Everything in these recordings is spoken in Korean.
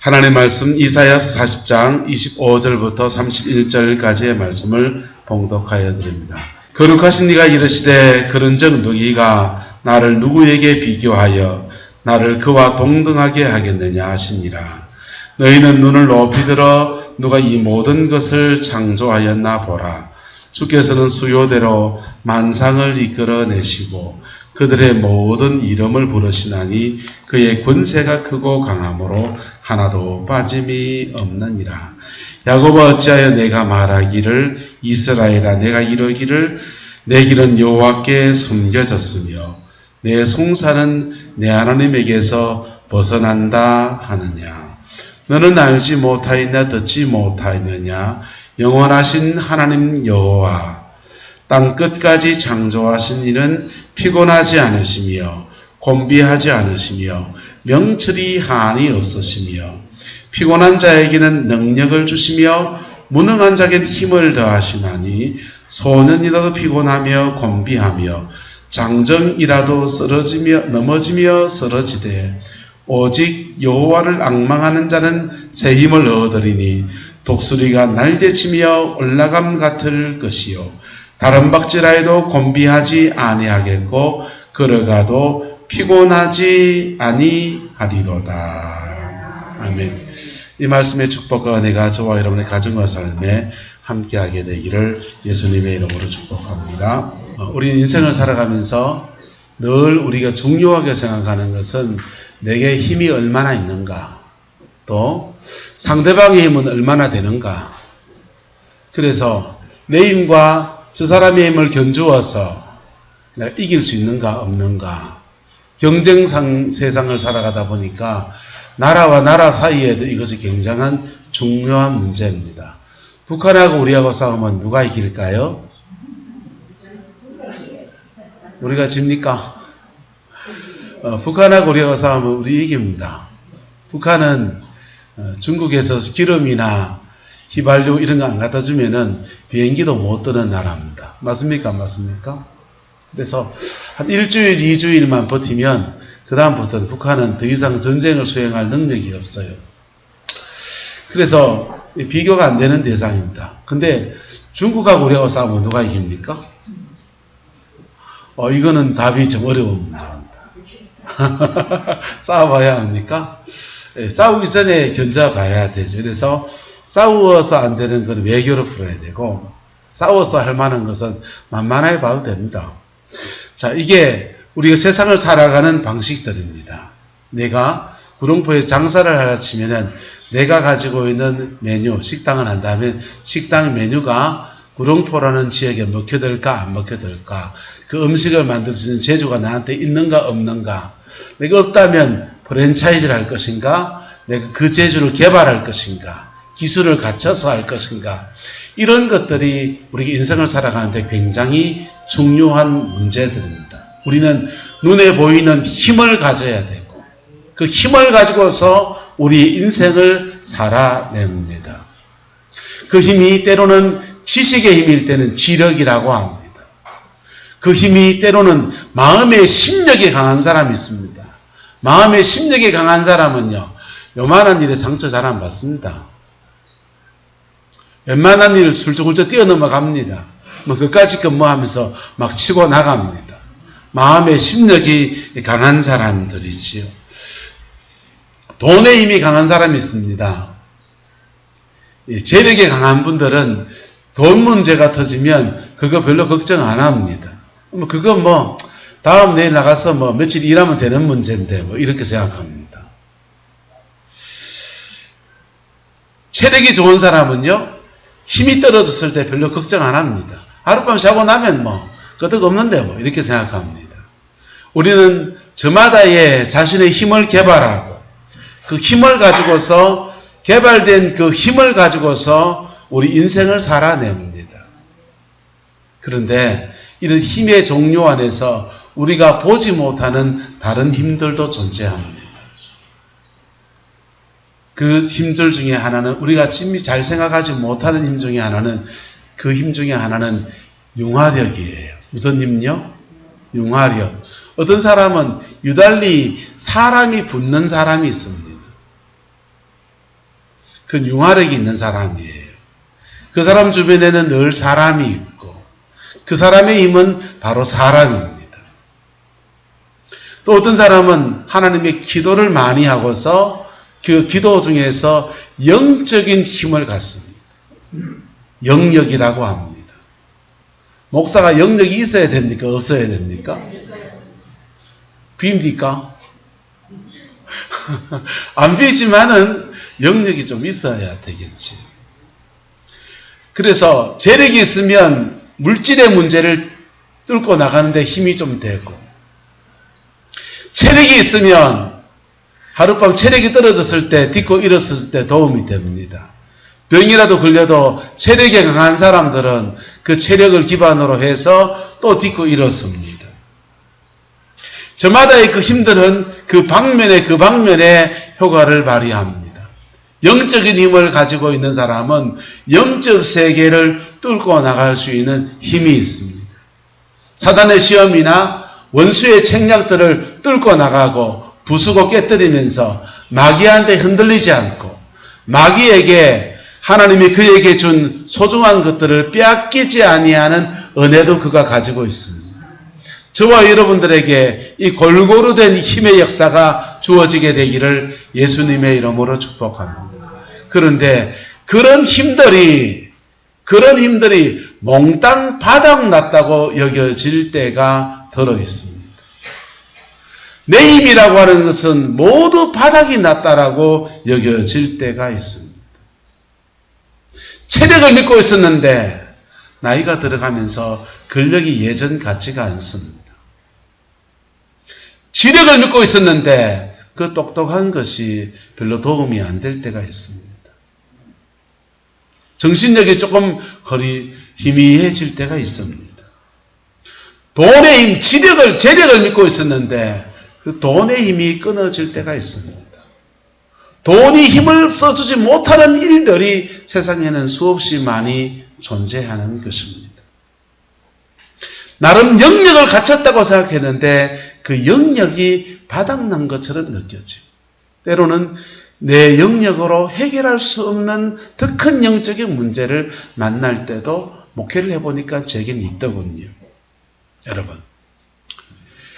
하나님의 말씀 이사야서 40장 25절부터 31절까지의 말씀을 봉독하여 드립니다. 거룩하신 이가 이르시되 그런즉 너희가 나를 누구에게 비교하여 나를 그와 동등하게 하겠느냐 하시니라. 너희는 눈을 높이 들어 누가 이 모든 것을 창조하였나 보라. 주께서는 수요대로 만상을 이끌어내시고 그들의 모든 이름을 부르시나니 그의 권세가 크고 강함으로 하나도 빠짐이 없느니라. 야곱아 어찌하여 내가 말하기를 이스라엘아 내가 이르기를 내 길은 여호와께 숨겨졌으며 내 송사는 내 하나님에게서 벗어난다 하느냐. 너는 알지 못하였냐 듣지 못하였느냐. 영원하신 하나님 여호와 땅 끝까지 창조하신 이는 피곤하지 않으시며 곤비하지 않으시며 명철이 한이 없으시며 피곤한 자에게는 능력을 주시며 무능한 자에게는 힘을 더하시나니 소년이라도 피곤하며 곤비하며 장정이라도 넘어지며 쓰러지되 오직 여호와를 앙망하는 자는 새 힘을 얻으리니 독수리가 날개치며 올라감 같을 것이요 다른 박질하여도 곤비하지 아니하겠고 걸어가도 피곤하지 아니하리로다. 아멘. 이 말씀의 축복과 은혜가 저와 여러분의 가정과 삶에 함께하게 되기를 예수님의 이름으로 축복합니다. 우리 인생을 살아가면서 늘 우리가 중요하게 생각하는 것은 내게 힘이 얼마나 있는가, 또 상대방의 힘은 얼마나 되는가. 그래서 내 힘과 저 사람의 힘을 견주어서 내가 이길 수 있는가 없는가. 경쟁 세상을 살아가다 보니까 나라와 나라 사이에도 이것이 굉장한 중요한 문제입니다. 북한하고 우리하고 싸우면 누가 이길까요? 우리가 집니까? 북한하고 우리하고 싸우면 우리 이깁니다. 북한은 중국에서 기름이나 휘발유 이런 거 안 갖다 주면은 비행기도 못 뜨는 나라입니다. 맞습니까? 안 맞습니까? 그래서 한 일주일, 2주일만 버티면 그 다음부터는 북한은 더 이상 전쟁을 수행할 능력이 없어요. 그래서 비교가 안 되는 대상입니다. 근데 중국하고 우리하고 싸우면 누가 이깁니까? 이거는 답이 좀 어려운 문제입니다. 싸워봐야 합니까? 네, 싸우기 전에 견뎌봐야 되죠. 그래서 싸워서 안 되는 건 외교로 풀어야 되고 싸워서 할 만한 것은 만만하게 봐도 됩니다. 자, 이게 우리가 세상을 살아가는 방식들입니다. 내가 구룡포에서 장사를 하라 치면은 내가 가지고 있는 메뉴, 식당을 한다면 식당 메뉴가 구룡포라는 지역에 먹혀들까 안 먹혀들까, 그 음식을 만들 수 있는 재주가 나한테 있는가 없는가, 내가 없다면 프랜차이즈를 할 것인가, 내가 그 재주를 개발할 것인가, 기술을 갖춰서 할 것인가, 이런 것들이 우리 인생을 살아가는데 굉장히 중요한 문제들입니다. 우리는 눈에 보이는 힘을 가져야 되고 그 힘을 가지고서 우리 인생을 살아냅니다. 그 힘이 때로는 지식의 힘일 때는 지력이라고 합니다. 그 힘이 때로는 마음의 심력이 강한 사람이 있습니다. 마음의 심력이 강한 사람은요, 요만한 일에 상처 잘 안 받습니다. 웬만한 일을 훌쩍훌쩍 뛰어넘어갑니다. 그까짓 것 하면서 막 치고 나갑니다. 마음의 심력이 강한 사람들이지요. 돈의 힘이 강한 사람이 있습니다. 재력이 강한 분들은 돈 문제가 터지면 그거 별로 걱정 안 합니다. 그거 다음 내일 나가서 며칠 일하면 되는 문제인데 이렇게 생각합니다. 체력이 좋은 사람은요, 힘이 떨어졌을 때 별로 걱정 안 합니다. 하룻밤 자고 나면 끄떡 없는데 이렇게 생각합니다. 우리는 저마다의 자신의 힘을 개발하고 그 힘을 가지고서, 개발된 그 힘을 가지고서 우리 인생을 살아냅니다. 그런데 이런 힘의 종류 안에서 우리가 보지 못하는 다른 힘들도 존재합니다. 그 힘들 중에 하나는, 우리가 잘 생각하지 못하는 힘 중에 하나는, 그 힘 중에 하나는 융화력이에요. 무슨 힘요? 융화력. 어떤 사람은 유달리 사람이 붙는 사람이 있습니다. 그 융화력이 있는 사람이에요. 그 사람 주변에는 늘 사람이 있고 그 사람의 힘은 바로 사람입니다. 또 어떤 사람은 하나님의 기도를 많이 하고서 그 기도 중에서 영적인 힘을 갖습니다. 영역이라고 합니다. 목사가 영역이 있어야 됩니까? 없어야 됩니까? 비입니까? 안 비지만은 영역이 좀 있어야 되겠지. 그래서 재력이 있으면 물질의 문제를 뚫고 나가는데 힘이 좀 되고, 체력이 있으면 하룻밤 체력이 떨어졌을 때 딛고 일었을 때 도움이 됩니다. 병이라도 걸려도 체력이 강한 사람들은 그 체력을 기반으로 해서 또 딛고 일었습니다. 저마다의 그 힘들은 그 방면에 효과를 발휘합니다. 영적인 힘을 가지고 있는 사람은 영적 세계를 뚫고 나갈 수 있는 힘이 있습니다. 사단의 시험이나 원수의 책략들을 뚫고 나가고 부수고 깨뜨리면서 마귀한테 흔들리지 않고 마귀에게 하나님이 그에게 준 소중한 것들을 빼앗기지 아니하는 은혜도 그가 가지고 있습니다. 저와 여러분들에게 이 골고루 된 힘의 역사가 주어지게 되기를 예수님의 이름으로 축복합니다. 그런데 그런 힘들이 몽땅 바닥났다고 여겨질 때가 들어 있습니다. 내 힘이라고 하는 것은 모두 바닥이 났다라고 여겨질 때가 있습니다. 체력을 믿고 있었는데 나이가 들어가면서 근력이 예전 같지가 않습니다. 지력을 믿고 있었는데 그 똑똑한 것이 별로 도움이 안 될 때가 있습니다. 정신력이 조금 희미해질 때가 있습니다. 돈의 힘, 재력을 믿고 있었는데 그 돈의 힘이 끊어질 때가 있습니다. 돈이 힘을 써주지 못하는 일들이 세상에는 수없이 많이 존재하는 것입니다. 나름 영역을 갖췄다고 생각했는데 그 영역이 바닥난 것처럼 느껴지고 때로는 내 영역으로 해결할 수 없는 더 큰 영적인 문제를 만날 때도 목회를 해보니까 제겐 있더군요. 여러분,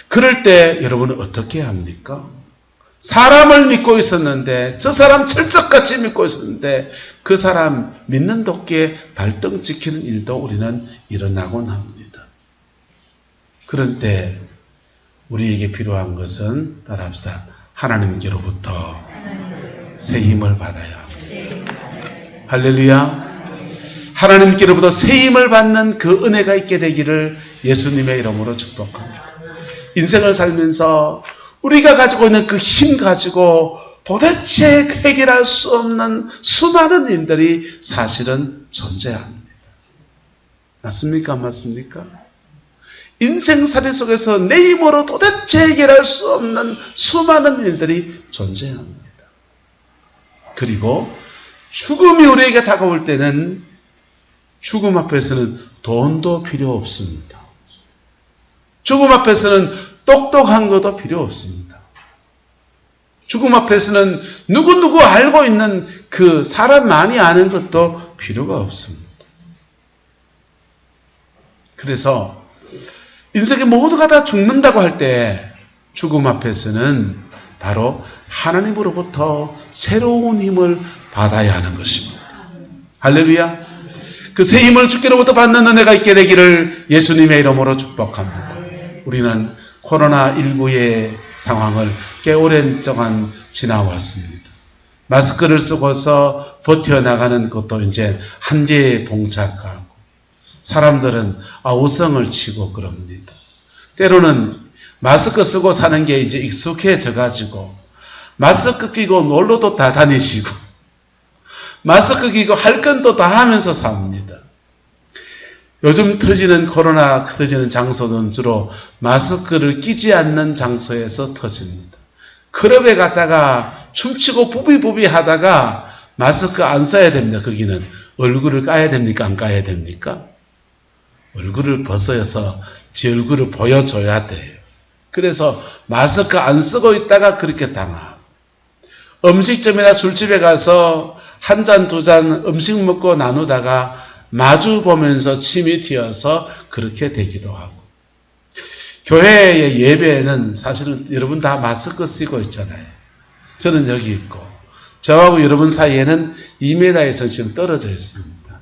그럴 때 여러분은 어떻게 합니까? 사람을 믿고 있었는데 저 사람 철석같이 믿고 있었는데 그 사람 믿는 도끼에 발등 찍히는 일도 우리는 일어나곤 합니다. 그런 때 우리에게 필요한 것은 따라합시다. 하나님께로부터 새 힘을 받아야 합니다. 할렐루야. 하나님께로부터 새 힘을 받는 그 은혜가 있게 되기를 예수님의 이름으로 축복합니다. 인생을 살면서 우리가 가지고 있는 그 힘 가지고 도대체 해결할 수 없는 수많은 일들이 사실은 존재합니다. 맞습니까? 안 맞습니까? 인생살이 속에서 내 힘으로 도대체 해결할 수 없는 수많은 일들이 존재합니다. 그리고 죽음이 우리에게 다가올 때는 죽음 앞에서는 돈도 필요 없습니다. 죽음 앞에서는 똑똑한 것도 필요 없습니다. 죽음 앞에서는 누구누구 알고 있는 그 사람 많이 아는 것도 필요가 없습니다. 그래서 인생의 모두가 다 죽는다고 할 때 죽음 앞에서는 바로 하나님으로부터 새로운 힘을 받아야 하는 것입니다. 할렐루야. 그 새 힘을 주께로부터 받는 은혜가 있게 되기를 예수님의 이름으로 축복합니다. 우리는 코로나19의 상황을 꽤 오랜 동안 지나왔습니다. 마스크를 쓰고서 버텨나가는 것도 이제 한계에 봉착하고 사람들은 우성을 치고 그럽니다. 때로는 마스크 쓰고 사는 게 이제 익숙해져 가지고 마스크 끼고 놀러도 다 다니시고 마스크 끼고 할 건 또 다 하면서 삽니다. 요즘 코로나 터지는 장소는 주로 마스크를 끼지 않는 장소에서 터집니다. 클럽에 갔다가 춤추고 부비부비 하다가 마스크 안 써야 됩니다. 거기는 얼굴을 까야 됩니까? 안 까야 됩니까? 얼굴을 벗어서 제 얼굴을 보여줘야 돼요. 그래서 마스크 안 쓰고 있다가 그렇게 당하고 음식점이나 술집에 가서 한 잔, 두 잔 음식 먹고 나누다가 마주 보면서 침이 튀어서 그렇게 되기도 하고. 교회의 예배에는 사실은 여러분 다 마스크 쓰고 있잖아요. 저는 여기 있고, 저하고 여러분 사이에는 2m에서 지금 떨어져 있습니다.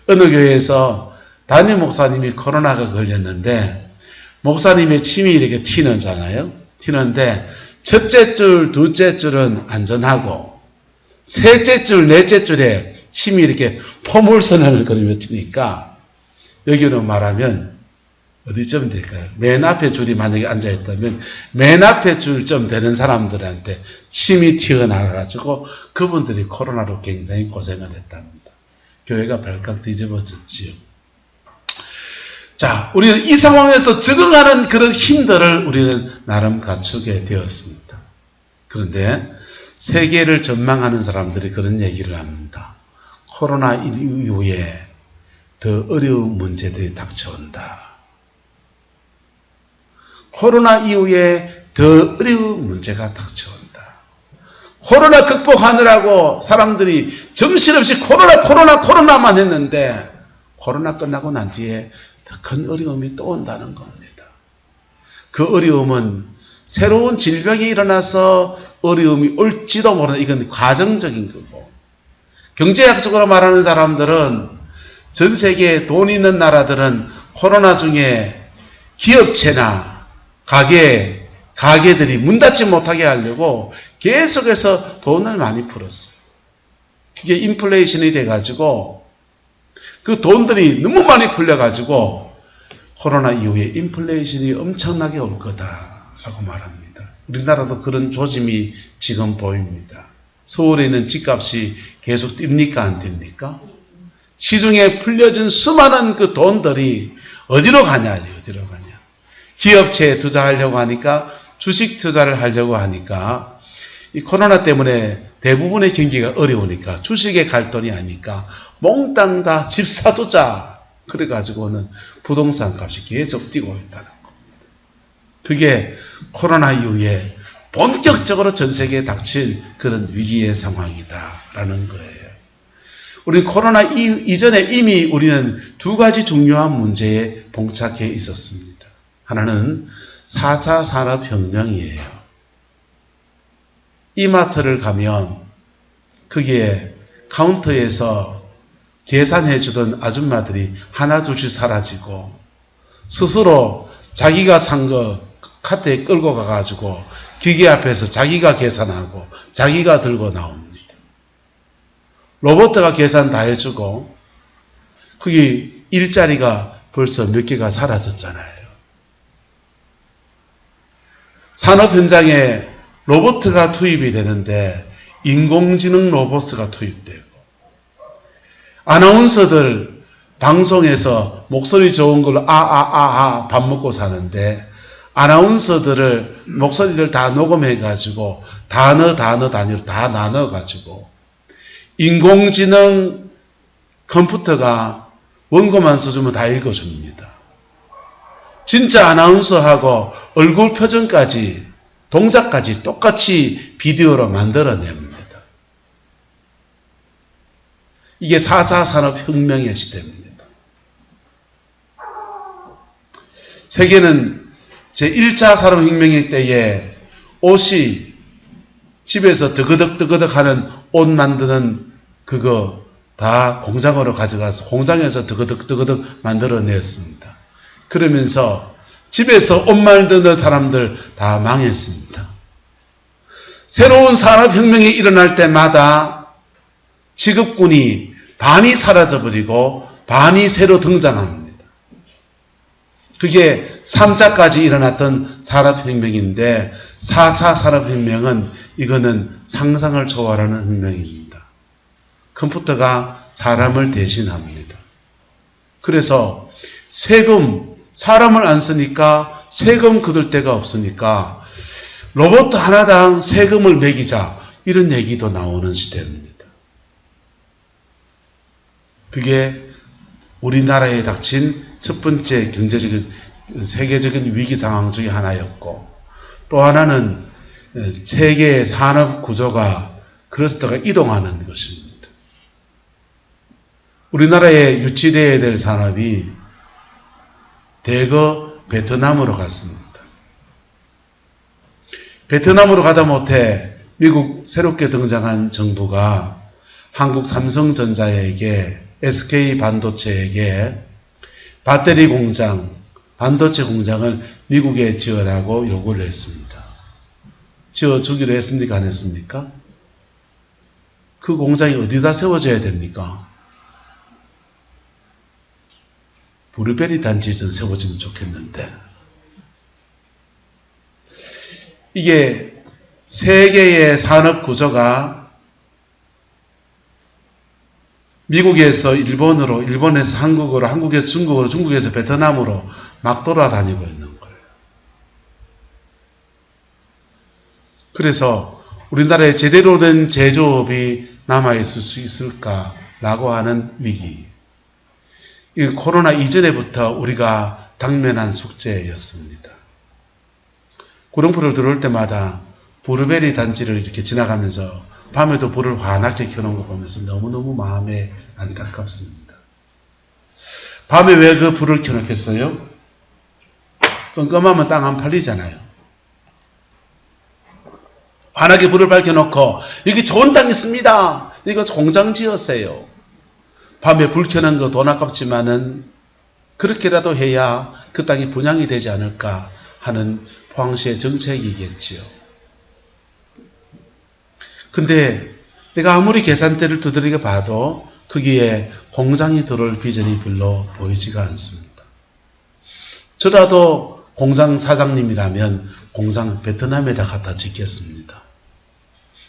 어느 교회에서 담임 목사님이 코로나가 걸렸는데, 목사님의 침이 이렇게 튀는잖아요. 튀는데, 첫째 줄, 둘째 줄은 안전하고, 셋째 줄, 넷째 줄에 침이 이렇게 포물선을 그리며 튀니까, 여기는 말하면, 어디쯤 될까요? 맨 앞에 줄이 만약에 앉아있다면, 맨 앞에 줄쯤 되는 사람들한테 침이 튀어나와가지고, 그분들이 코로나로 굉장히 고생을 했답니다. 교회가 발칵 뒤집어졌지요. 자, 우리는 이 상황에 또 적응하는 그런 힘들을 우리는 나름 갖추게 되었습니다. 그런데 세계를 전망하는 사람들이 그런 얘기를 합니다. 코로나 이후에 더 어려운 문제들이 닥쳐온다. 코로나 이후에 더 어려운 문제가 닥쳐온다. 코로나 극복하느라고 사람들이 정신없이 코로나만 했는데 코로나 끝나고 난 뒤에 더 큰 어려움이 또 온다는 겁니다. 그 어려움은 새로운 질병이 일어나서 어려움이 올지도 모르는, 이건 과정적인 거고, 경제학적으로 말하는 사람들은 전 세계에 돈 있는 나라들은 코로나 중에 기업체나 가게들이 문 닫지 못하게 하려고 계속해서 돈을 많이 풀었어요. 그게 인플레이션이 돼가지고 그 돈들이 너무 많이 풀려가지고 코로나 이후에 인플레이션이 엄청나게 올 거다라고 말합니다. 우리나라도 그런 조짐이 지금 보입니다. 서울에 있는 집값이 계속 뜁니까 안 뜁니까? 시중에 풀려진 수많은 그 돈들이 어디로 가냐. 기업체에 투자하려고 하니까, 주식 투자를 하려고 하니까, 이 코로나 때문에 대부분의 경기가 어려우니까, 주식에 갈 돈이 아니까 몽땅 다 집 사두자. 그래가지고는 부동산 값이 계속 뛰고 있다는 겁니다. 그게 코로나 이후에 본격적으로 전 세계에 닥친 그런 위기의 상황이다라는 거예요. 우리 코로나 이전에 이미 우리는 두 가지 중요한 문제에 봉착해 있었습니다. 하나는 4차 산업혁명이에요. 이마트를 가면 거기에 카운터에서 계산해주던 아줌마들이 하나 둘씩 사라지고, 스스로 자기가 산 거 카트에 끌고 가가지고 기계 앞에서 자기가 계산하고 자기가 들고 나옵니다. 로봇가 계산 다 해주고, 거기 일자리가 벌써 몇 개가 사라졌잖아요. 산업 현장에 로봇가 투입이 되는데 인공지능 로봇가 투입되고, 아나운서들 방송에서 목소리 좋은 걸로 밥 먹고 사는데, 아나운서들을 목소리를 다 녹음해가지고 단위로 다 나눠가지고 인공지능 컴퓨터가 원고만 써주면 다 읽어줍니다. 진짜 아나운서하고 얼굴 표정까지, 동작까지 똑같이 비디오로 만들어냅니다. 이게 4차 산업혁명의 시대입니다. 세계는 제1차 산업혁명의 때에 옷이 집에서 드그덕 하는 옷 만드는 그거 다 공장으로 가져가서 공장에서 드그덕 만들어냈습니다. 그러면서 집에서 옷 만드는 사람들 다 망했습니다. 새로운 산업혁명이 일어날 때마다 직업군이 반이 사라져버리고 반이 새로 등장합니다. 그게 3차까지 일어났던 산업혁명인데, 4차 산업혁명은 이거는 상상을 초월하는 혁명입니다. 컴퓨터가 사람을 대신합니다. 그래서 세금, 사람을 안 쓰니까 세금 거둘 데가 없으니까 로봇 하나당 세금을 매기자, 이런 얘기도 나오는 시대입니다. 그게 우리나라에 닥친 첫 번째 경제적인 세계적인 위기 상황 중에 하나였고, 또 하나는 세계의 산업 구조가 클러스터가 이동하는 것입니다. 우리나라에 유치되어야 될 산업이 대거 베트남으로 갔습니다. 베트남으로 가다 못해 미국 새롭게 등장한 정부가 한국 삼성전자에게 SK 반도체에게 배터리 공장, 반도체 공장을 미국에 지으라고 요구를 했습니다. 지어주기로 했습니까? 안 했습니까? 그 공장이 어디다 세워져야 됩니까? 브루베리 단지에 좀 세워지면 좋겠는데. 이게 세계의 산업 구조가 미국에서 일본으로, 일본에서 한국으로, 한국에서 중국으로, 중국에서 베트남으로 막 돌아다니고 있는 거예요. 그래서 우리나라에 제대로 된 제조업이 남아있을 수 있을까라고 하는 위기. 이 코로나 이전에부터 우리가 당면한 숙제였습니다. 구룡포를 들어올 때마다 브루베리 단지를 이렇게 지나가면서 밤에도 불을 환하게 켜놓은 거 보면서 너무너무 마음에 안타깝습니다. 밤에 왜 그 불을 켜놓겠어요? 깜깜하면 땅 안 팔리잖아요. 환하게 불을 밝혀놓고 여기 좋은 땅 있습니다. 이거 공장 지었어요. 밤에 불 켜는 거 돈 아깝지만은 그렇게라도 해야 그 땅이 분양이 되지 않을까 하는 포항시의 정책이겠지요. 근데 내가 아무리 계산대를 두드리게 봐도 거기에 공장이 들어올 비전이 별로 보이지가 않습니다. 저라도 공장 사장님이라면 공장 베트남에다 갖다 짓겠습니다.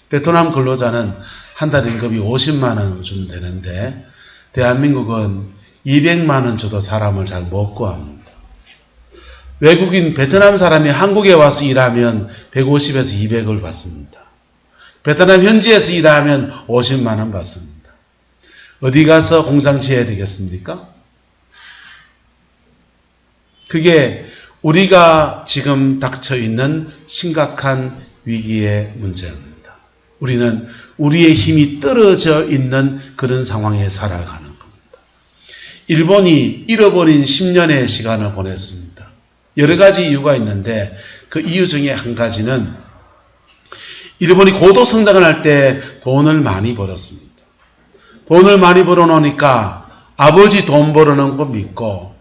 베트남 근로자는 한 달 임금이 50만 원 주면 되는데 대한민국은 200만 원 줘도 사람을 잘 못 구합니다. 외국인 베트남 사람이 한국에 와서 일하면 150에서 200을 받습니다. 베트남 현지에서 일하면 50만 원 받습니다. 어디 가서 공장 지어야 되겠습니까? 그게 우리가 지금 닥쳐 있는 심각한 위기의 문제입니다. 우리는 우리의 힘이 떨어져 있는 그런 상황에 살아가는 겁니다. 일본이 잃어버린 10년의 시간을 보냈습니다. 여러 가지 이유가 있는데 그 이유 중에 한 가지는 일본이 고도 성장을 할 때 돈을 많이 벌었습니다. 돈을 많이 벌어놓으니까 아버지 돈 벌어놓은 거 믿고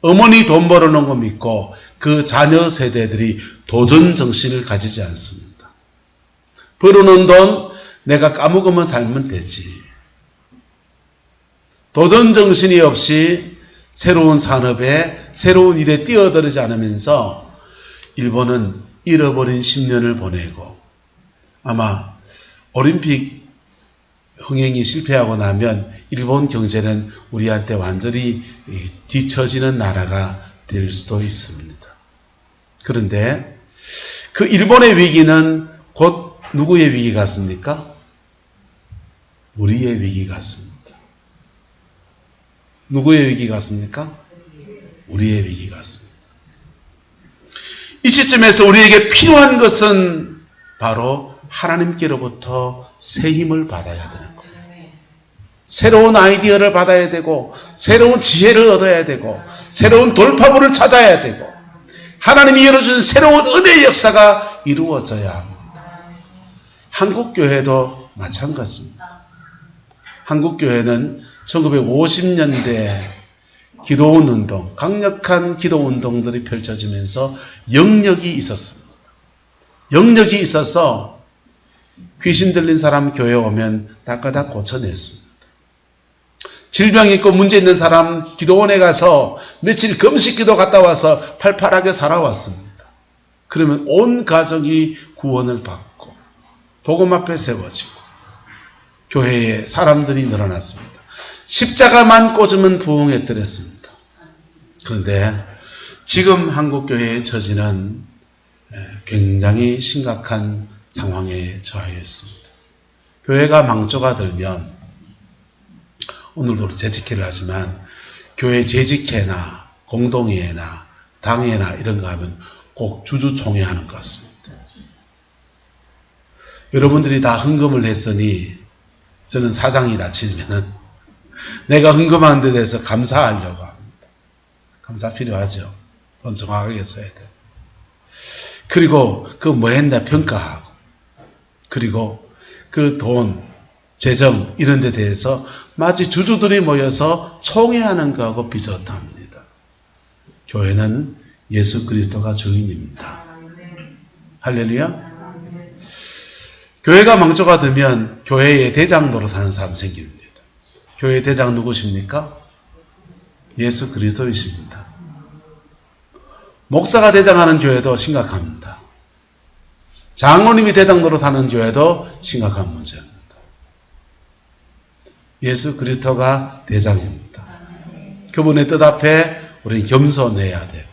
어머니 돈 벌어놓은 거 믿고 그 자녀 세대들이 도전 정신을 가지지 않습니다. 벌어놓은 돈 내가 까먹으면 살면 되지. 도전 정신이 없이 새로운 산업에 새로운 일에 뛰어들지 않으면서 일본은 잃어버린 10년을 보내고 아마 올림픽 흥행이 실패하고 나면 일본 경제는 우리한테 완전히 뒤처지는 나라가 될 수도 있습니다. 그런데 그 일본의 위기는 곧 누구의 위기 같습니까? 우리의 위기 같습니다. 누구의 위기 같습니까? 우리의 위기 같습니다. 이 시점에서 우리에게 필요한 것은 바로 하나님께로부터 새 힘을 받아야 되는 거예요. 새로운 아이디어를 받아야 되고 새로운 지혜를 얻어야 되고 새로운 돌파구를 찾아야 되고 하나님이 열어준 새로운 은혜의 역사가 이루어져야 합니다. 한국교회도 마찬가지입니다. 한국교회는 1950년대 기도원 운동, 강력한 기도 운동들이 펼쳐지면서 영역이 있었습니다. 영역이 있어서 귀신 들린 사람 교회 오면 다까닥 고쳐냈습니다. 질병 있고 문제 있는 사람 기도원에 가서 며칠 금식 기도 갔다 와서 팔팔하게 살아왔습니다. 그러면 온 가족이 구원을 받고 복음 앞에 세워지고 교회에 사람들이 늘어났습니다. 십자가만 꽂으면 부흥했더랬습니다. 그런데 지금 한국교회의 처지는 굉장히 심각한 상황에 처해 있습니다. 교회가 망조가 들면 오늘도 재직회를 하지만 교회 재직회나 공동회나 당회나 이런 거 하면 꼭 주주총회 하는 것 같습니다. 여러분들이 다 헌금을 했으니 저는 사장이라 치면은 내가 헌금한 데 대해서 감사하려고 합니다. 감사 필요하죠. 돈 정확하게 써야 돼요. 그리고 그 뭐 했나 평가하고, 그리고 그 돈, 재정 이런 데 대해서 마치 주주들이 모여서 총회하는 것하고 비슷합니다. 교회는 예수 그리스도가 주인입니다. 할렐루야. 교회가 망조가 되면 교회의 대장 노릇하는 사람 생깁니다. 교회의 대장 누구십니까? 예수 그리스도이십니다. 목사가 대장하는 교회도 심각합니다. 장로님이 대장 노릇하는 교회도 심각한 문제입니다. 예수 그리스도가 대장입니다. 그분의 뜻 앞에 우리는 겸손해야 돼요.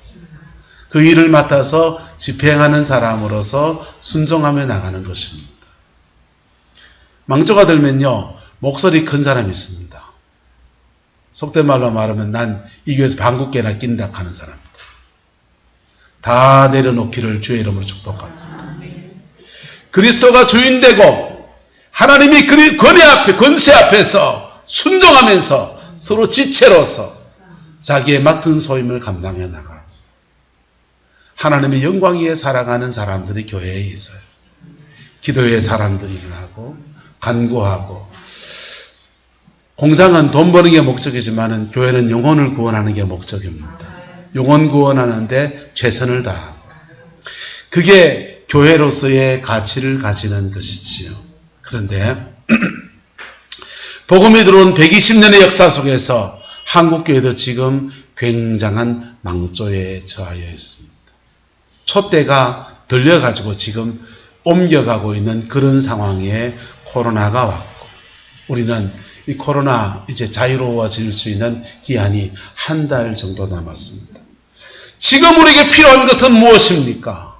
그 일을 맡아서 집행하는 사람으로서 순종하며 나가는 것입니다. 망조가 들면요, 목소리 큰 사람이 있습니다. 속된 말로 말하면 난 이 교회에서 방국계나 낀다 하는 사람입니다. 다 내려놓기를 주의 이름으로 축복합니다. 그리스도가 주인되고 하나님이 권세 앞에서 순종하면서 서로 지체로서 자기의 맡은 소임을 감당해 나가 하나님의 영광 위에 살아가는 사람들이 교회에 있어요. 기도의 사람들이 일어나고 간구하고, 공장은 돈 버는 게 목적이지만 교회는 영혼을 구원하는 게 목적입니다. 영혼 구원하는데 최선을 다하고, 그게 교회로서의 가치를 가지는 것이지요. 그런데 복음이 들어온 120년의 역사 속에서 한국교회도 지금 굉장한 망조에 처하여 있습니다. 촛대가 들려가지고 지금 옮겨가고 있는 그런 상황에 코로나가 왔고, 우리는 이 코로나 이제 자유로워질 수 있는 기한이 한 달 정도 남았습니다. 지금 우리에게 필요한 것은 무엇입니까?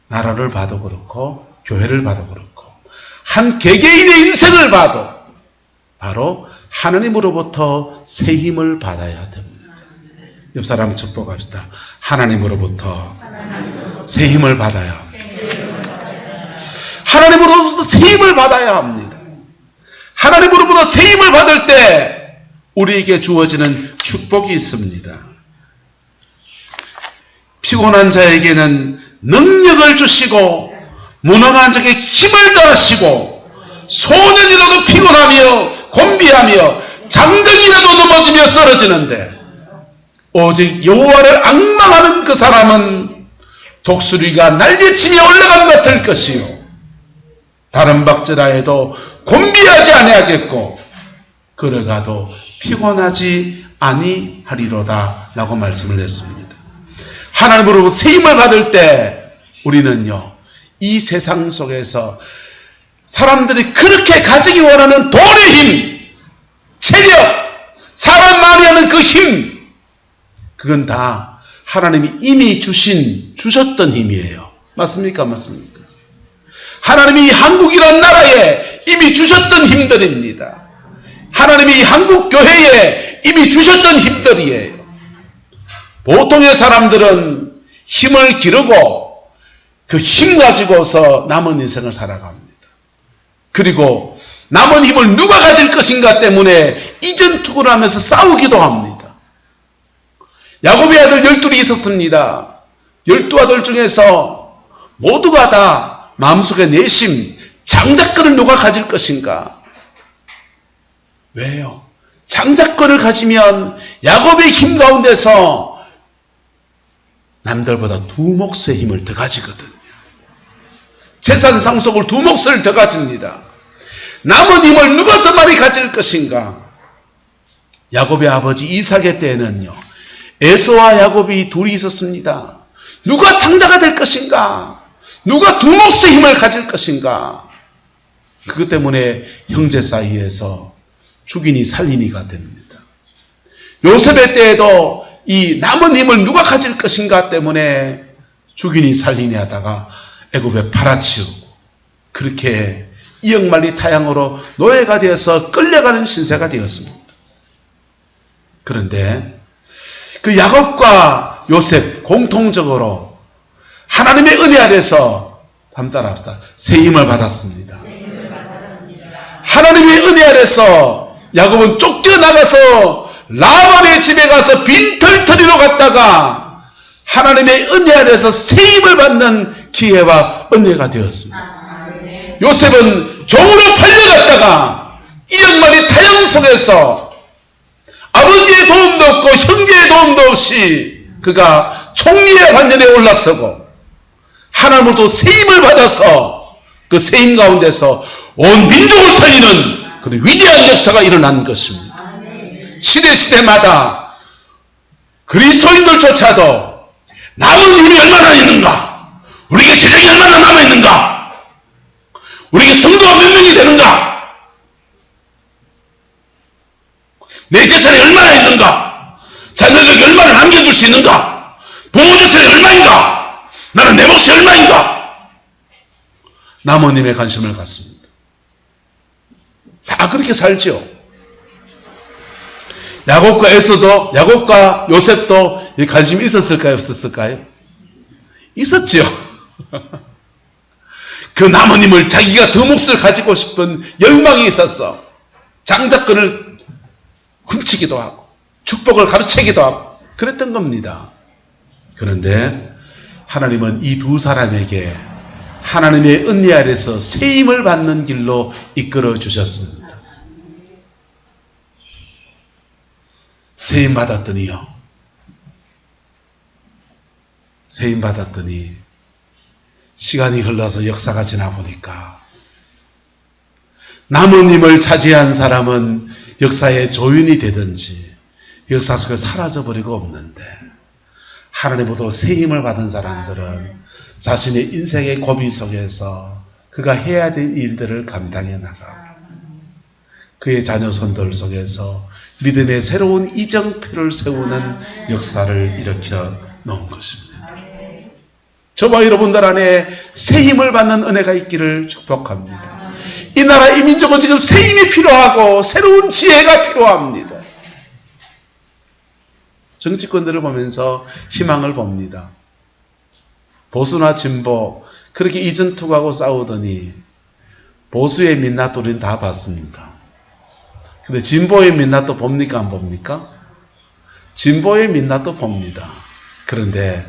나라를 봐도 그렇고 교회를 봐도 그렇고 한 개개인의 인생을 봐도 바로 하나님으로부터 새 힘을 받아야 됩니다. 옆 사람 축복합시다. 하나님으로부터 새 힘을 받아야 합니다. 하나님으로부터 새 힘을 받아야 합니다. 하나님으로부터 새 힘을 받을 때 우리에게 주어지는 축복이 있습니다. 피곤한 자에게는 능력을 주시고 무능한 자에게 힘을 더하시고, 소년이라도 피곤하며 곤비하며 장정이라도 넘어지며 쓰러지는데 오직 여호와를 앙망하는 그 사람은 독수리가 날개치며 올라간 것 같을 것이요 다른 박질하 해도 곤비하지 아니하겠고 걸어가도 피곤하지 아니하리로다 라고 말씀을 했습니다. 하나님으로부터 새 힘을 받을 때 우리는요, 이 세상 속에서 사람들이 그렇게 가지기 원하는 돈의 힘, 체력, 사람 많이 하는 그 힘, 그건 다 하나님이 이미 주셨던 힘이에요. 맞습니까? 맞습니까? 하나님이 한국이라는 나라에 이미 주셨던 힘들입니다. 하나님이 한국 교회에 이미 주셨던 힘들이에요. 보통의 사람들은 힘을 기르고 그 힘 가지고서 남은 인생을 살아갑니다. 그리고 남은 힘을 누가 가질 것인가 때문에 이전투구를 하면서 싸우기도 합니다. 야곱의 아들 12이 있었습니다. 12아들 중에서 모두가 다 마음속에 내심 장자권을 누가 가질 것인가? 왜요? 장자권을 가지면 야곱의 힘 가운데서 남들보다 두 몫의 힘을 더 가지거든요. 재산 상속을 두 몫을 더 가집니다. 남은 힘을 누가 더 많이 가질 것인가? 야곱의 아버지 이삭의 때에는요, 에서와 야곱이 둘이 있었습니다. 누가 장자가 될 것인가? 누가 두 몫의 힘을 가질 것인가? 그것 때문에 형제 사이에서 죽이니 살리니가 됩니다. 요셉의 때에도 이 남은 힘을 누가 가질 것인가 때문에 죽이니 살리니 하다가 애굽에 팔아치우고 그렇게 이역만리 타향으로 노예가 되어서 끌려가는 신세가 되었습니다. 그런데 그 야곱과 요셉 공통적으로 하나님의 은혜 아래서 한번 따라합시다. 새 힘을 받았습니다. 하나님의 은혜 아래서 야곱은 쫓겨나가서 라반의 집에 가서 빈털터리로 갔다가 하나님의 은혜 아래서 새 힘을 받는 기회와 은혜가 되었습니다. 요셉은 종으로 팔려갔다가 1년 만에 타양 속에서 아버지의 도움도 없고 형제의 도움도 없이 그가 총리의 반열에 올라서고 하나님으로부터 새 힘을 받아서 그 새 힘 가운데서 온 민족을 살리는 그런 위대한 역사가 일어난 것입니다. 시대마다 그리스도인들조차도 남은 힘이 얼마나 있는가? 우리에게 재정이 얼마나 남아있는가? 우리에게 성도가 몇 명이 되는가? 내 재산이 얼마나 있는가? 자녀들에게 얼마나 남겨줄 수 있는가? 부모 재산이 얼마인가? 나는 내 몫이 얼마인가? 남은 힘에 관심을 갖습니다. 다 그렇게 살죠. 야곱과 에서도, 야곱과 요셉도 관심이 있었을까요? 없었을까요? 있었죠. 그 남은 힘을 자기가 그 몫을 가지고 싶은 열망이 있었어. 장자권을 훔치기도 하고 축복을 가로채기도 하고 그랬던 겁니다. 그런데 하나님은 이 두 사람에게 하나님의 은혜 아래서 새 힘을 받는 길로 이끌어 주셨습니다. 새 힘 받았더니요. 새 힘 받았더니 시간이 흘러서 역사가 지나보니까 남은 힘을 차지한 사람은 역사의 조윤이 되든지 역사 속에 사라져버리고 없는데 하나님으로부터 새 힘을 받은 사람들은 자신의 인생의 고비 속에서 그가 해야 될 일들을 감당해 나가고 그의 자녀손들 속에서 믿음의 새로운 이정표를 세우는 역사를 일으켜 놓은 것입니다. 저와 여러분들 안에 새 힘을 받는 은혜가 있기를 축복합니다. 이 나라 이 민족은 지금 새 힘이 필요하고 새로운 지혜가 필요합니다. 정치권들을 보면서 희망을 봅니다. 보수나 진보 그렇게 이전투구하고 싸우더니 보수의 민낯도 우리는 다 봤습니다. 근데 진보의 민낯도 봅니까 안 봅니까? 진보의 민낯도 봅니다. 그런데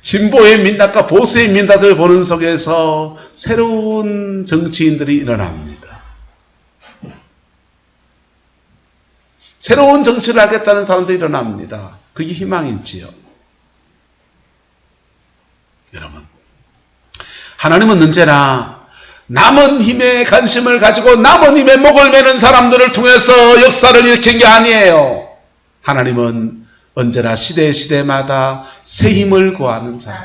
진보의 민낯과 보수의 민낯을 보는 속에서 새로운 정치인들이 일어납니다. 새로운 정치를 하겠다는 사람들이 일어납니다. 그게 희망이지요. 여러분, 하나님은 언제나 남은 힘에 관심을 가지고 남은 힘에 목을 매는 사람들을 통해서 역사를 일으킨 게 아니에요. 하나님은 언제나 시대마다 새 힘을 구하는 사람,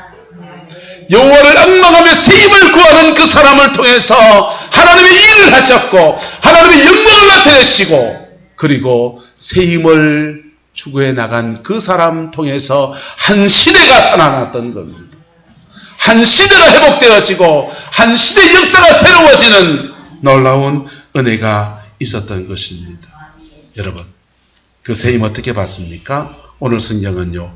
여호와를 앙망하며 새 힘을 구하는 그 사람을 통해서 하나님의 일을 하셨고 하나님의 영광을 나타내시고 그리고 새 힘을 추구해 나간 그 사람 통해서 한 시대가 살아났던 겁니다. 한 시대가 회복되어지고 한 시대의 역사가 새로워지는 놀라운 은혜가 있었던 것입니다. 여러분, 그 새 힘 어떻게 봤습니까? 오늘 성경은요,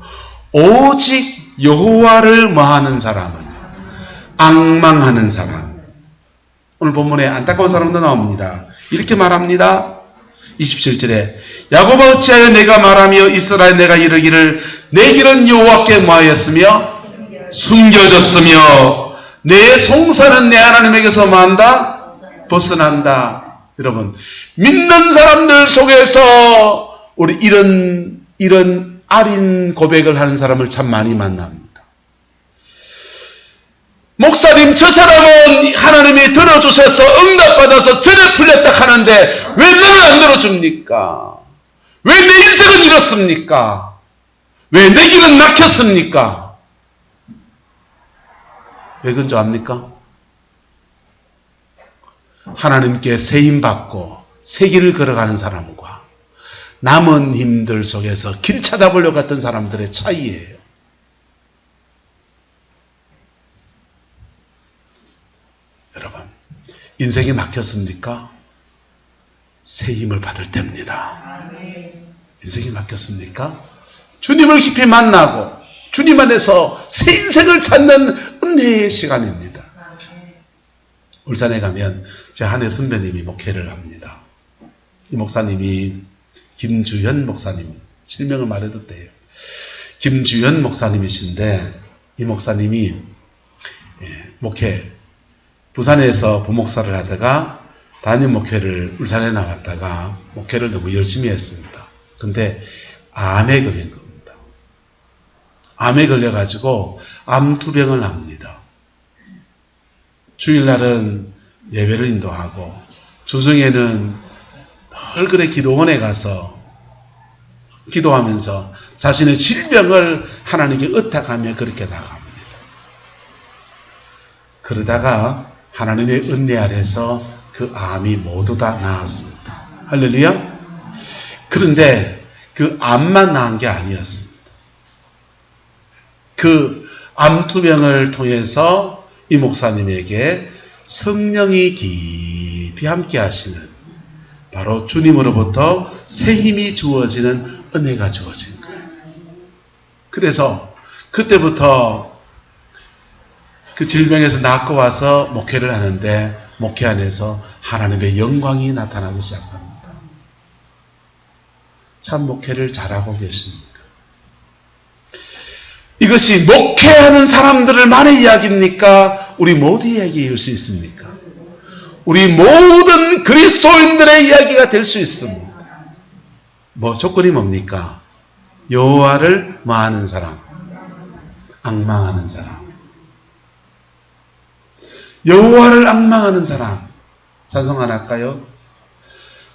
오직 여호와를 뭐하는 사람은 앙망하는 사람. 오늘 본문에 안타까운 사람도 나옵니다. 이렇게 말합니다. 27절에 야곱아 어찌하여 내가 말하며 이스라엘 내가 이르기를 내 길은 여호와께 뭐하였으며 숨겨졌으며 내 송사는 내 하나님에게서 뭐한다? 벗어난다. 여러분, 믿는 사람들 속에서 우리 이런 아린 고백을 하는 사람을 참 많이 만납니다. 목사님, 저 사람은 하나님이 들어주셔서 응답받아서 전에 풀렸다 하는데 왜 나를 안 들어줍니까? 왜 내 인생은 이렇습니까? 왜 내 길은 막혔습니까? 왜 그런 줄 압니까? 하나님께 새 힘 받고 새 길을 걸어가는 사람과 남은 힘들 속에서 길 찾아보려고 했던 사람들의 차이예요. 여러분, 인생이 막혔습니까? 새 힘을 받을 때입니다. 인생이 막혔습니까? 주님을 깊이 만나고 주님 안에서 새 인생을 찾는 은혜의 시간입니다. 울산에 가면 제 한해 선배님이 목회를 합니다. 이 목사님이 김주현 목사님, 실명을 말해도 돼요. 김주현 목사님이신데 이 목사님이 목회, 부산에서 부목사를 하다가 담임 목회를 울산에 나왔다가 목회를 너무 열심히 했습니다. 근데 암에 걸린 겁니다. 암에 걸려가지고 암투병을 합니다. 주일날은 예배를 인도하고 주중에는 헐그레 기도원에 가서 기도하면서 자신의 질병을 하나님께 의탁하며 그렇게 나갑니다. 그러다가 하나님의 은혜 아래서 그 암이 모두 다 나았습니다. 할렐루야. 그런데 그 암만 나은 게 아니었습니다. 그 암투병을 통해서 이 목사님에게 성령이 깊이 함께 하시는, 바로 주님으로부터 새 힘이 주어지는 은혜가 주어진 거예요. 그래서 그때부터 그 질병에서 낫고 와서 목회를 하는데 목회 안에서 하나님의 영광이 나타나기 시작합니다. 참 목회를 잘하고 계십니까? 이것이 목회하는 사람들만의 이야기입니까? 우리 모두 이야기일 수 있습니까? 우리 모든 그리스도인들의 이야기가 될 수 있습니다. 조건이 뭡니까? 여호와를 뭐하는 사람? 앙망하는 사람. 여호와를 앙망하는 사람. 찬송 하나 할까요?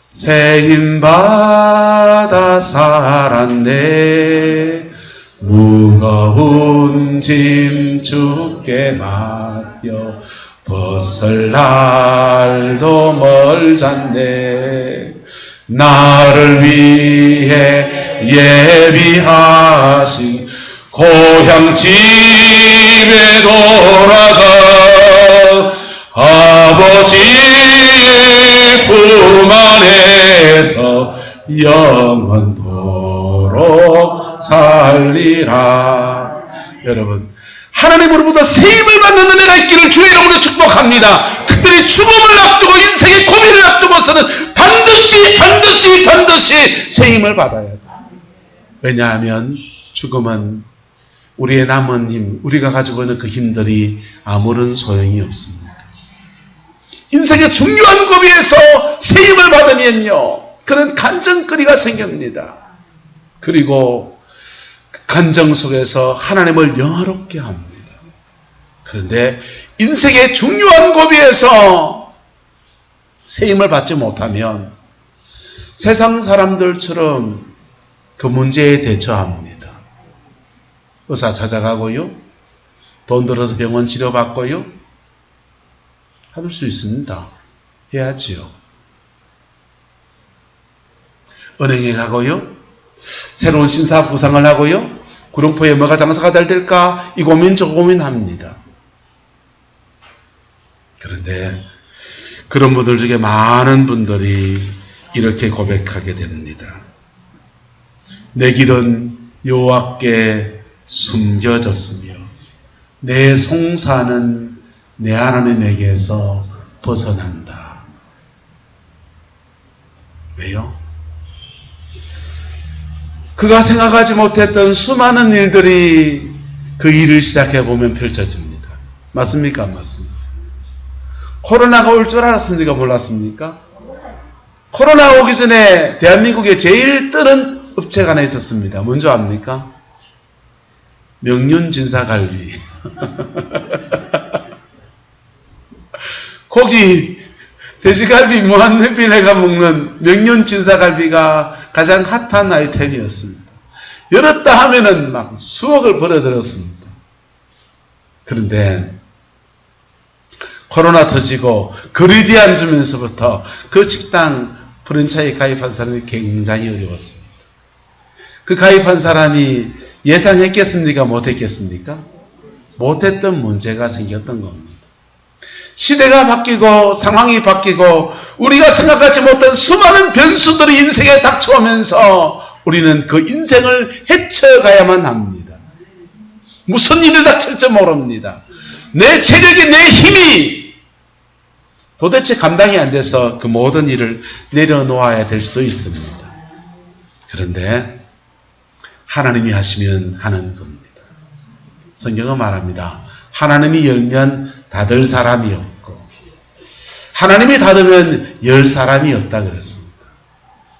새 힘 받아 살았네, 무거운 짐 주께 맡겨 벗을 날도 멀잖네. 나를 위해 예비하신 고향 집에 돌아가 아버지의 품 안에서 영원토록 살리라. 여러분, 하나님으로부터 새 힘을 받는 은혜가 있기를 주의 이름으로 축복합니다. 특별히 죽음을 앞두고 인생의 고민을 앞두고서는 반드시 새 힘을 받아야 돼. 왜냐하면 죽음은 우리의 남은 힘, 우리가 가지고 있는 그 힘들이 아무런 소용이 없습니다. 인생의 중요한 고비에서 새 힘을 받으면요, 그런 간증거리가 생깁니다. 그리고 그 간증 속에서 하나님을 영화롭게 합니다. 그런데 인생의 중요한 고비에서 새 힘을 받지 못하면 세상 사람들처럼 그 문제에 대처합니다. 의사 찾아가고요, 돈 들어서 병원 치료받고요, 받을 수 있습니다. 해야지요. 은행에 가고요, 새로운 신사 부상을 하고요, 구룡포에 뭐가 장사가 잘 될까 이 고민 저 고민합니다. 그런데 그런 분들 중에 많은 분들이 이렇게 고백하게 됩니다. 내 길은 여호와께 숨겨졌으며 내 송사는 내 하나님에게서 벗어난다. 왜요? 그가 생각하지 못했던 수많은 일들이 그 일을 시작해보면 펼쳐집니다. 맞습니까? 안 맞습니까? 코로나가 올 줄 알았습니까? 몰랐습니까? 코로나 오기 전에 대한민국에 제일 뜨는 업체가 하나 있었습니다. 뭔지 압니까? 명륜진사갈비. 고기, 돼지갈비, 무한리필해가 먹는 명륜진사갈비가 가장 핫한 아이템이었습니다. 열었다 하면은 막 수억을 벌어들였습니다. 그런데 코로나 터지고 거리대 앉으면서부터 그 식당 프랜차이즈 가입한 사람이 굉장히 어려웠습니다. 그 가입한 사람이 예상했겠습니까? 못했겠습니까? 못했던 문제가 생겼던 겁니다. 시대가 바뀌고 상황이 바뀌고 우리가 생각하지 못한 수많은 변수들이 인생에 닥쳐오면서 우리는 그 인생을 헤쳐가야만 합니다. 무슨 일이 닥칠지 모릅니다. 내 체력이, 내 힘이 도대체 감당이 안 돼서 그 모든 일을 내려놓아야 될 수도 있습니다. 그런데 하나님이 하시면 하는 겁니다. 성경은 말합니다. 하나님이 열면 닫을 사람이 없고 하나님이 닫으면 열 사람이 없다 그랬습니다.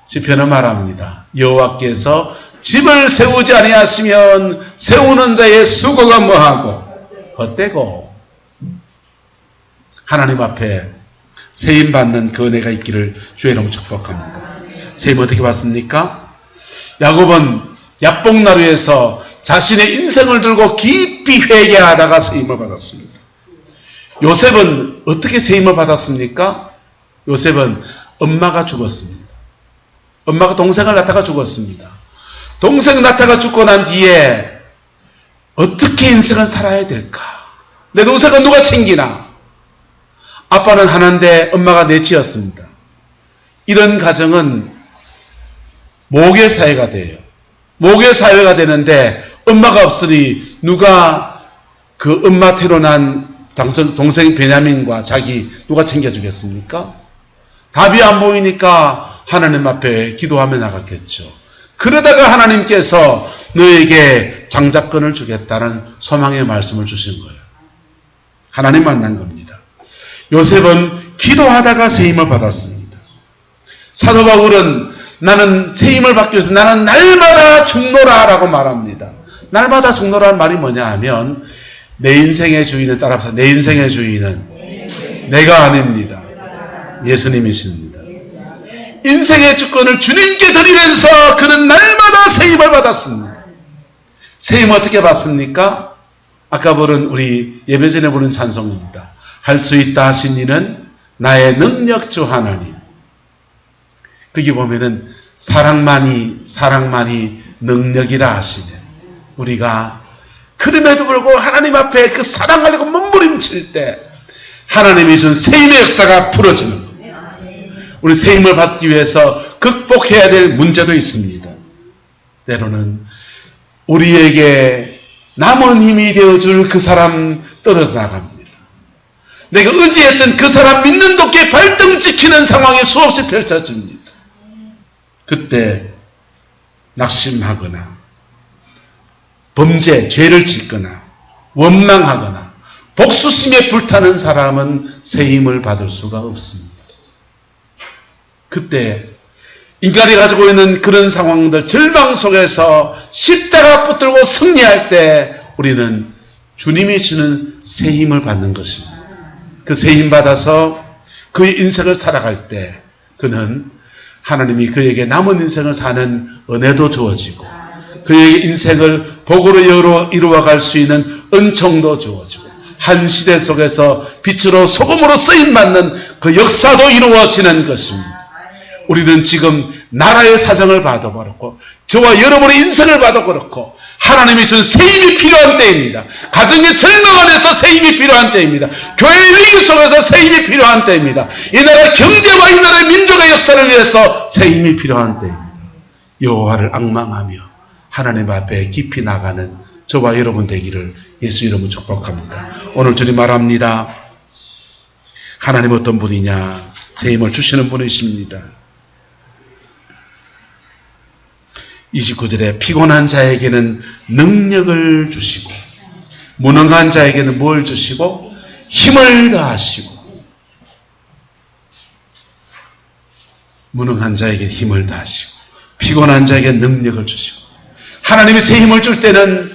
시편은 말합니다. 여호와께서 집을 세우지 아니하시면 세우는 자의 수고가 뭐하고 헛되고. 하나님 앞에 세임받는 그 은혜가 있기를 주의 이름으로 축복합니다. 세임 어떻게 받습니까? 야곱은 야복나루에서 자신의 인생을 들고 깊이 회개하다가 세임을 받았습니다. 요셉은 어떻게 세임을 받았습니까? 요셉은 엄마가 죽었습니다. 엄마가 동생을 낳다가 죽었습니다. 동생 낳다가 죽고 난 뒤에 어떻게 인생을 살아야 될까? 내 동생은 누가 챙기나? 아빠는 하나인데 엄마가 넷이었습니다. 이런 가정은 모계사회가 돼요. 모계사회가 되는데 엄마가 없으니 누가 그 엄마 태로 난 동생 베냐민과 자기 누가 챙겨주겠습니까? 답이 안 보이니까 하나님 앞에 기도하며 나갔겠죠. 그러다가 하나님께서 너에게 장자권을 주겠다는 소망의 말씀을 주신 거예요. 하나님 만난 겁니다. 요셉은 기도하다가 세임을 받았습니다. 사도 바울은 나는 세임을 받기 위해서 나는 날마다 죽노라 라고 말합니다. 날마다 죽노라는 말이 뭐냐 하면 내 인생의 주인은 따라서 내 인생의 주인은 내가 아닙니다. 예수님이십니다. 인생의 주권을 주님께 드리면서 그는 날마다 세임을 받았습니다. 세임 어떻게 받습니까? 아까 부른 우리 예배 전에 부른 찬송입니다. 할 수 있다 하신 이는 나의 능력주 하나님. 거기 보면은 사랑만이 능력이라 하시네. 우리가 그럼에도 불구하고 하나님 앞에 그 사랑하려고 몸부림칠 때 하나님이 준 세임의 역사가 풀어지는 겁니다. 우리 세임을 받기 위해서 극복해야 될 문제도 있습니다. 때로는 우리에게 남은 힘이 되어줄 그 사람 떨어져 나갑니다. 내가 의지했던 그 사람 믿는 도끼에 발등 찍히는 상황이 수없이 펼쳐집니다. 그때 낙심하거나 범죄, 죄를 짓거나 원망하거나 복수심에 불타는 사람은 세임을 받을 수가 없습니다. 그때 인간이 가지고 있는 그런 상황들, 절망 속에서 십자가 붙들고 승리할 때 우리는 주님이 주는 세임을 받는 것입니다. 그 세임 받아서 그의 인생을 살아갈 때 그는 하나님이 그에게 남은 인생을 사는 은혜도 주어지고 그의 인생을 복으로 이루어갈 수 있는 은총도 주어지고 한 시대 속에서 빛으로 소금으로 쓰임받는 그 역사도 이루어지는 것입니다. 우리는 지금 나라의 사정을 봐도 그렇고 저와 여러분의 인생을 봐도 그렇고 하나님이 준 세임이 필요한 때입니다. 가정의 절망 안에서 세임이 필요한 때입니다. 교회의 위기 속에서 세임이 필요한 때입니다. 이 나라 경제와 이 나라의 민족의 역사를 위해서 세임이 필요한 때입니다. 여호와를 앙망하며 하나님 앞에 깊이 나가는 저와 여러분 되기를 예수 이름으로 축복합니다. 오늘 주님 말합니다. 하나님 어떤 분이냐? 세임을 주시는 분이십니다. 29절에 피곤한 자에게는 능력을 주시고 무능한 자에게는 뭘 주시고 힘을 더하시고 무능한 자에게 힘을 더하시고 피곤한 자에게 능력을 주시고 하나님이 새 힘을 줄 때는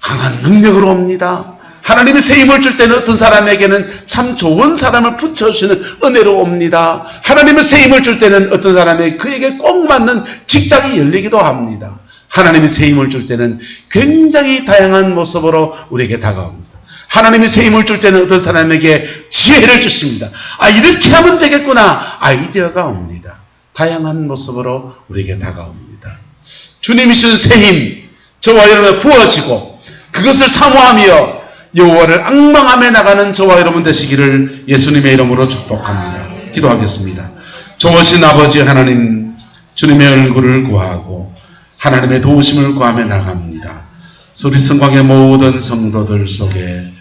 강한 능력으로 옵니다. 하나님이 새 힘을 줄 때는 어떤 사람에게는 참 좋은 사람을 붙여주시는 은혜로 옵니다. 하나님이 새 힘을 줄 때는 어떤 사람에게 그에게 꼭 맞는 직장이 열리기도 합니다. 하나님이 새 힘을 줄 때는 굉장히 다양한 모습으로 우리에게 다가옵니다. 하나님이 새 힘을 줄 때는 어떤 사람에게 지혜를 주십니다. 이렇게 하면 되겠구나. 아이디어가 옵니다. 다양한 모습으로 우리에게 다가옵니다. 주님이 주신 새 힘, 저와 여러분에 부어지고 그것을 사모하며 여호와를 앙망하며 나가는 저와 여러분 되시기를 예수님의 이름으로 축복합니다. 기도하겠습니다. 좋으신 아버지 하나님, 주님의 얼굴을 구하고 하나님의 도우심을 구하며 나갑니다. 우리 성광의 모든 성도들 속에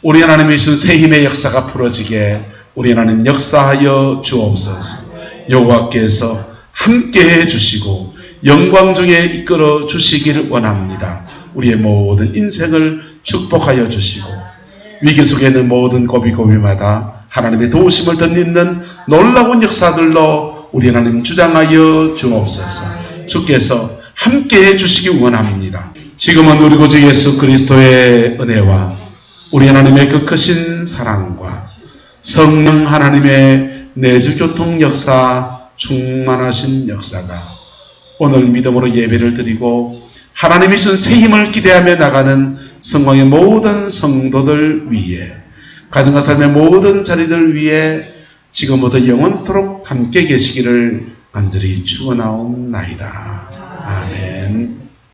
우리 하나님이 주신 새 힘의 역사가 풀어지게 우리 하나님 역사하여 주옵소서. 여호와께서 함께해 주시고 영광 중에 이끌어 주시기를 원합니다. 우리의 모든 인생을 축복하여 주시고 위기 속에 있는 모든 고비고비마다 하나님의 도우심을 덧입는 놀라운 역사들로 우리 하나님 주장하여 주옵소서. 주께서 함께해 주시기 원합니다. 지금은 우리 구주 예수 그리스도의 은혜와 우리 하나님의 그 크신 사랑과 성령 하나님의 내주교통 역사, 충만하신 역사가 오늘 믿음으로 예배를 드리고 하나님이 주신 새 힘을 기대하며 나가는 성광의 모든 성도들 위해, 가정과 삶의 모든 자리들 위해 지금부터 영원토록 함께 계시기를 간절히 축원하옵나이다. 아멘.